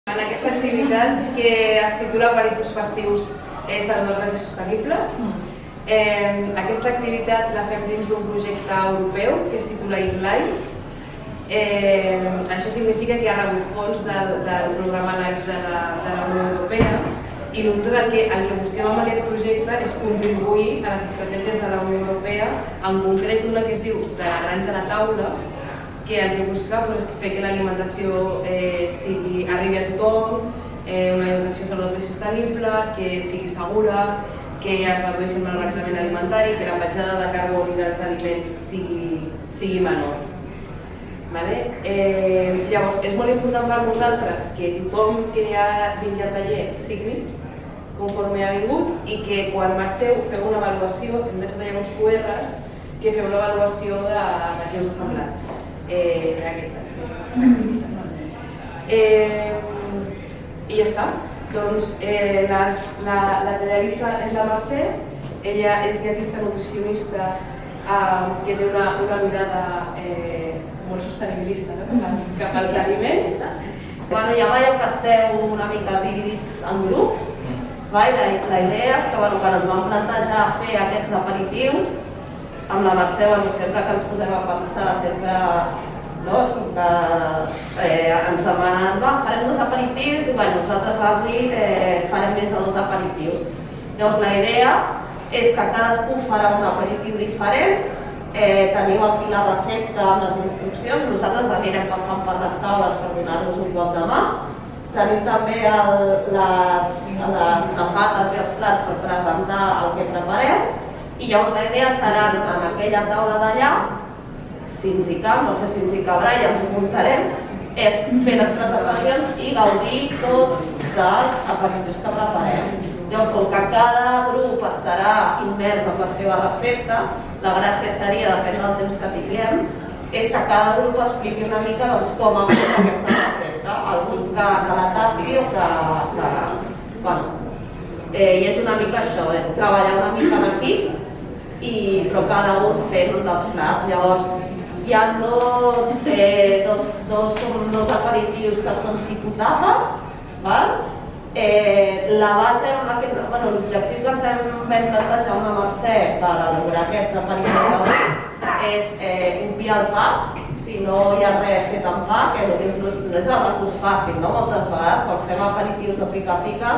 En aquesta activitat que es titula Aperitifs festius saludables i sostenibles. Aquesta activitat la fem dins d'un projecte europeu que es titula Eat Life. Això significa que ha rebut fons del programa LIFE de la Unió Europea i nosaltres el que busquem amb aquest projecte és contribuir a les estratègies de la Unió Europea, en concret una que es diu de la granja a la taula, que el que busca és fer que l'alimentació arribi a tothom, una alimentació saludable i sostenible, que sigui segura, que es redueixi el malbaratament alimentari, que la petjada de carboni dels aliments sigui menor. Llavors, és molt important per nosaltres que tothom que ha vingut al taller signi conforme ha vingut i que quan marxeu feu una avaluació, hem deixat allà uns QRs, que feu l'avaluació de què us ha semblat aquesta activitat. I ja està. Doncs la periodista és la Mercè, ella és dietista nutricionista que té una mirada molt sostenibilista cap als aliments. Ja veieu que esteu una mica dividits en grups. La idea és que quan ens vam plantejar fer aquests aperitius, amb la Mercè, sempre que ens posem a pensar, sempre és com que ens demanen farem 2 aperitius i nosaltres avui farem més de 2 aperitius. Llavors la idea és que cadascú farà un aperitiu diferent. Teniu aquí la recepta amb les instruccions, nosaltres anirem passant per les taules per donar-vos un cop de mà. Tenim també les safates i els plats per presentar el que preparem i llavors la idea serà en aquella taula d'allà, si ens hi cap, no sé si ens hi cabrà, ja ens ho muntarem, és fer les presentacions i gaudir tots dels aperitius que preparem. Llavors, com que cada grup estarà immers en la seva recepta, la gràcia seria, depèn del temps que tinguem, és que cada grup expliqui una mica com ha fet aquesta recepta, el grup que la tasqui o que... I és una mica això, és treballar una mica en equip, però cada un fent un dels plats. Llavors, hi ha dos aperitius que són tipus tapa. La base, l'objectiu que ens vam plantejar amb la Mercè per elaborar aquests aperitius d'avui és obviar el pa, si no hi ha res fet amb pa, que no és el recurs fàcil, moltes vegades quan fem aperitius de pica-pica,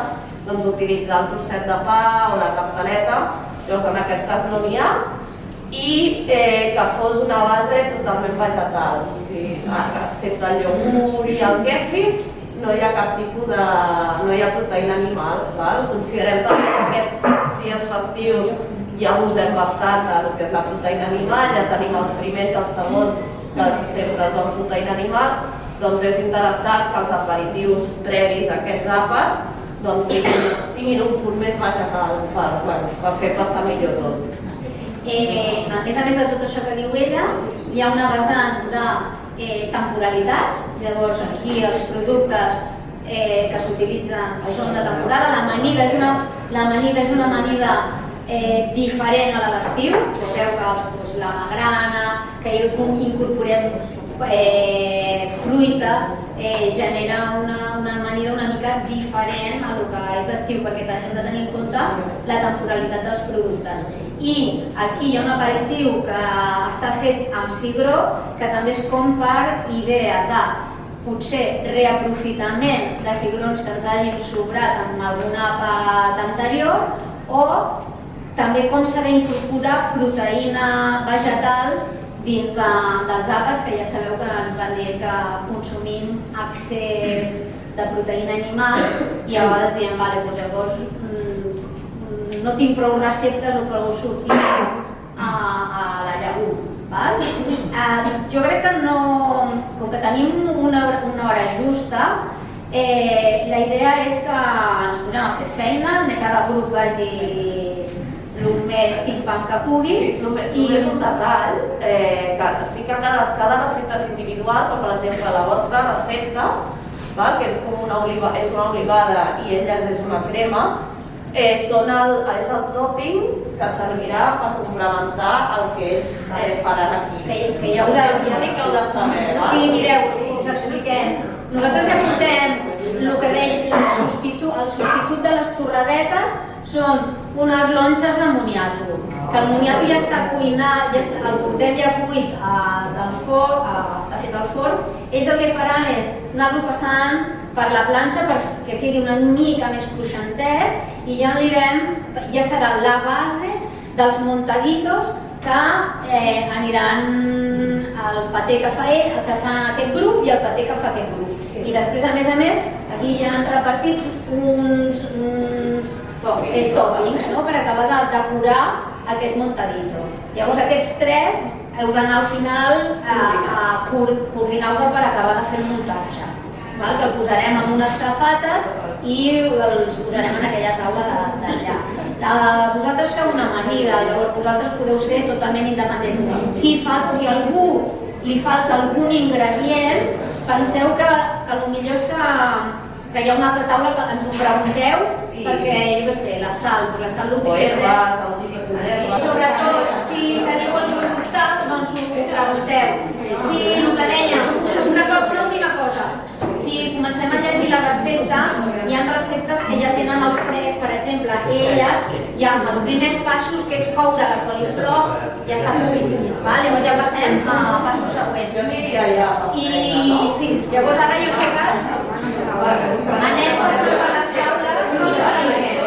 doncs utilitzar el trosset de pa o la tartaleta, llavors en aquest cas no n'hi ha, i que fos una base totalment vegetal, excepte el iogurt i el kefir, no hi ha cap tipus de... no hi ha proteïna animal. Considerem també que aquests dies festius ja abusem bastant del que és la proteïna animal, ja tenim els primers i els segons que sempre es donen proteïna animal, doncs és interessant que els aperitius previs a aquests àpats tinguin un punt més vegetal per fer passar millor tot. A més de tot això que diu ella, hi ha una vessant de temporalitat. Llavors aquí els productes que s'utilitzen són de temporada. L'amanida és una amanida diferent a la d'estiu. Veu que la magrana, que incorporem fruita, genera una amanida una mica diferent a el que és d'estiu, perquè hem de tenir en compte la temporalitat dels productes. I aquí hi ha un aperitiu que està fet amb cigró, que també és com per idea de potser reaprofitament de cigrons que ens hagin sobrat en algun àpat anterior, o també com saber incorporar proteïna vegetal dins dels àpats, que ja sabeu que ens van dir que consumim excés de proteïna animal i a vegades diem, llavors no tinc prou receptes o prou sortir a la llegum. Jo crec que com que tenim una hora justa, la idea és que ens posem a fer feina, cada grup vagi el més pim-pam que pugui. Només un detall, que sí que cada recepta és individual, com per exemple la vostra recepta, que és una olivada i elles és una crema, és el topping que servirà per complementar el que ells faran aquí. Que ja ho heu de saber. Sí, mireu, us expliquem. Nosaltres ja portem el que deia, el substitut de les torradetes són unes lonxes de moniato, que el moniato ja està cuinat, el portem ja cuit del forn, està fet al forn. Ells el que faran és anar-lo passant per la planxa perquè quedi una mica més cruixentet i ja serà la base dels montaditos que aniran al paté que fa aquest grup i el paté que fa aquest grup. I després, a més, aquí ja han repartit uns tòpings per acabar de decorar aquest montadito. Llavors aquests tres heu d'anar al final a coordinar-vos per acabar de fer el muntatge, que el posarem en unes safates i els posarem en aquella taula d'allà. Vosaltres feu una amanida, llavors vosaltres podeu ser totalment independents. Si a algú li falta algun ingredient, penseu que potser és que hi ha una altra taula que ens ho pregunteu, perquè, jo què sé, la sal l'utilitzem. Sobretot, si teniu algun dubte, doncs ho pregunteu. Si el que dèiem, una última cosa, si comencem a llegir la recepta, hi ha receptes que ja tenen el prep, per exemple, elles, ja amb els primers passos, que és coure la coliflor, ja està cuit. Llavors ja passem a passos següents. I sí, llavors ara jo sé que anem a les taules i les seguirem.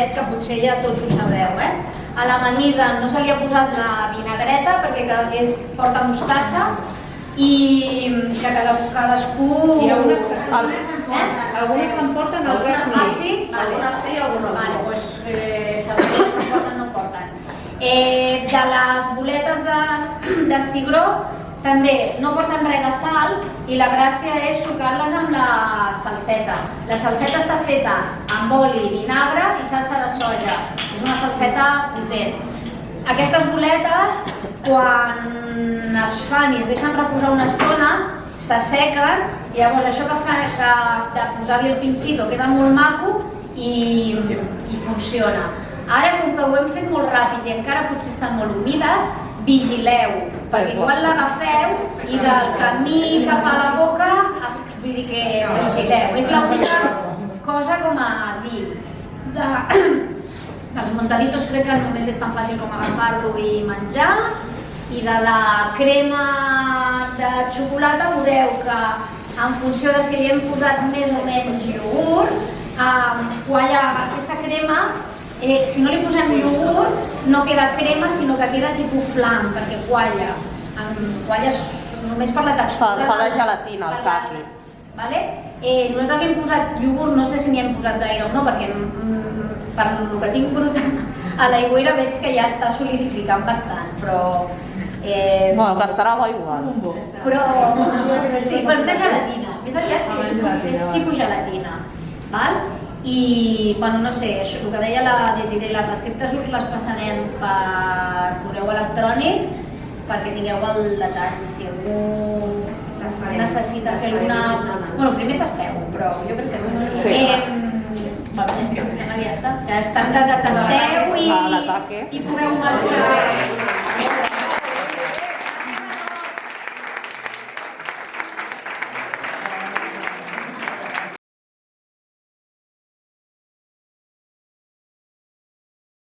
set, que potser ja tots ho sabeu. A l'amanida no se li ha posat la vinagreta perquè porta mostassa i que cadascú... Hi ha algunes que en porten, altres no. Sí? Algunes sí, algunes no. Doncs segons les que porten no porten. De les boletes de cigró també no porten res de sal i la gràcia és sucar-les amb la salseta. La salseta està feta amb oli, vinagre i salsa de soja. És una salseta potent. Aquestes boletes, quan es fan i es deixen reposar una estona, s'assequen i llavors això que fa de posar-li el pinxito queda molt maco i funciona. Ara, com que ho hem fet molt ràpid i encara potser estan molt humides, vigileu, perquè igual l'agafeu i del camí cap a la boca, vull dir que vigileu. És l'única cosa com a dir. Els montaditos crec que només és tan fàcil com agafar-lo i menjar. I de la crema de xocolata veureu que en funció de si li hem posat més o menys iogurt, qualla aquesta crema, si no li posem iogurt no queda crema sinó que queda tipus flam perquè qualla. Qualla només per la textura. Fa de gelatina el caqui. Nosaltres li hem posat iogurt, no sé si n'hi hem posat gaire o no, perquè per el que tinc brut a l'aigüera veig que ja està solidificant bastant, però... Bueno, que estarà bo igual. Però... Sí, però una gelatina, més aviat és tipus gelatina. I, bueno, no sé, el que deia la Desiree, les receptes us les passarem per correu electrònic perquè tingueu el detall. Si algú necessita fer alguna... Bueno, primer tasteu, però jo crec que sí. Bueno, ja està, em sembla que ja està. Que estan que tasteu i pugueu marxar.